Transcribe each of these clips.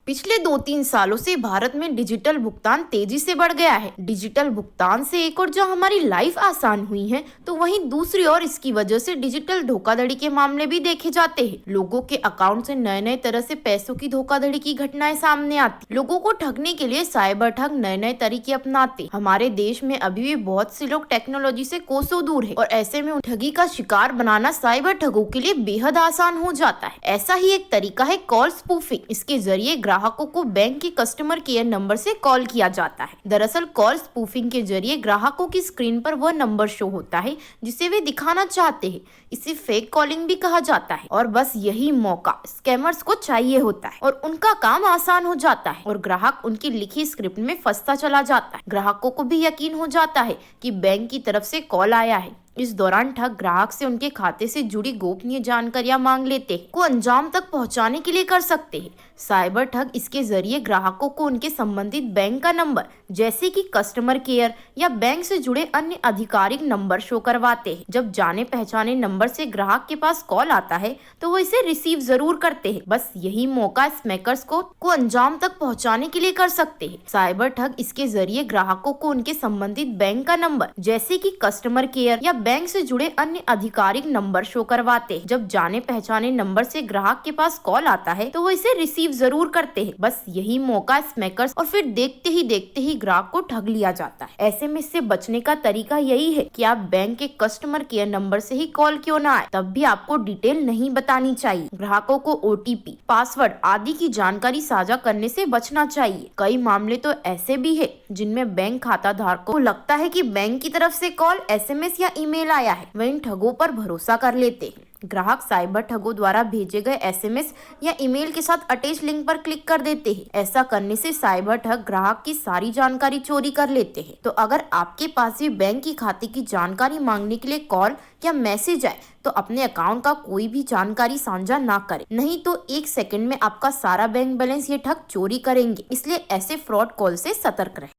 पिछले 2-3 सालों से भारत में डिजिटल भुगतान तेजी से बढ़ गया है। डिजिटल भुगतान से एक और जो हमारी लाइफ आसान हुई है, तो वहीं दूसरी ओर इसकी वजह से डिजिटल धोखाधड़ी के मामले भी देखे जाते हैं। लोगों के अकाउंट से नए नए तरह से पैसों की धोखाधड़ी की घटनाएं सामने आती। लोगों को ठगने के लिए साइबर ठग नए नए तरीके अपनाते। हमारे देश में अभी भी बहुत से लोग टेक्नोलॉजी से कोसों दूर है और ऐसे में ठगी का शिकार बनाना साइबर ठगों के लिए बेहद आसान हो जाता है। ऐसा ही एक तरीका है कॉल स्पूफिंग। इसके जरिए ग्राहकों को बैंक के कस्टमर केयर नंबर से कॉल किया जाता है। दरअसल कॉल स्पूफिंग के जरिए ग्राहकों की स्क्रीन पर वह नंबर शो होता है जिसे वे दिखाना चाहते हैं। इसे फेक कॉलिंग भी कहा जाता है और बस यही मौका स्कैमर्स को चाहिए होता है और उनका काम आसान हो जाता है और ग्राहक उनकी लिखी स्क्रिप्ट में फंसता चला जाता है। ग्राहकों को भी यकीन हो जाता है कि बैंक की तरफ से कॉल आया है। इस दौरान ठग ग्राहक से उनके खाते से जुड़ी गोपनीय जानकारियां मांग लेते हैं, को अंजाम तक पहुंचाने के लिए कर सकते हैं। साइबर ठग इसके जरिए ग्राहकों को उनके संबंधित बैंक का नंबर जैसे कि कस्टमर केयर या बैंक से जुड़े अन्य आधिकारिक नंबर शो करवाते हैं। जब जाने पहचाने नंबर से ग्राहक के पास कॉल आता है तो वो इसे रिसीव जरूर करते हैं। बस यही मौका स्मैकर्स को अंजाम तक पहुंचाने के लिए कर सकते हैं। साइबर ठग इसके जरिए ग्राहकों को उनके संबंधित बैंक का नंबर जैसे कि कस्टमर केयर या बैंक से जुड़े अन्य आधिकारिक नंबर शो करवाते हैं। जब जाने पहचाने नंबर से ग्राहक के पास कॉल आता है तो वो इसे रिसीव जरूर करते हैं। बस यही मौका स्मैकर्स और फिर देखते ही ग्राहक को ठग लिया जाता है। ऐसे में इससे बचने का तरीका यही है कि आप बैंक के कस्टमर केयर नंबर से ही कॉल क्यों ना आए, तब भी आपको डिटेल नहीं बतानी चाहिए। ग्राहकों को OTP, पासवर्ड आदि की जानकारी साझा करने से बचना चाहिए। कई मामले तो ऐसे भी है जिनमें बैंक खाता धारकों को लगता है कि बैंक की तरफ से कॉल, SMS या ईमेल आया है, वह इन ठगों पर भरोसा कर लेते हैं। ग्राहक साइबर ठगों द्वारा भेजे गए SMS या ईमेल के साथ अटैच लिंक पर क्लिक कर देते हैं। ऐसा करने से साइबर ठग ग्राहक की सारी जानकारी चोरी कर लेते हैं। तो अगर आपके पास भी बैंक की खाते की जानकारी मांगने के लिए कॉल या मैसेज आए तो अपने अकाउंट का कोई भी जानकारी साझा ना करें, नहीं तो 1 सेकंड में आपका सारा बैंक बैलेंस ये ठग चोरी करेंगे। इसलिए ऐसे फ्रॉड कॉल से सतर्क रहें।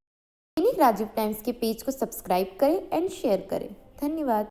दैनिक राजीव टाइम्स के पेज को सब्सक्राइब करें एंड शेयर करें। धन्यवाद।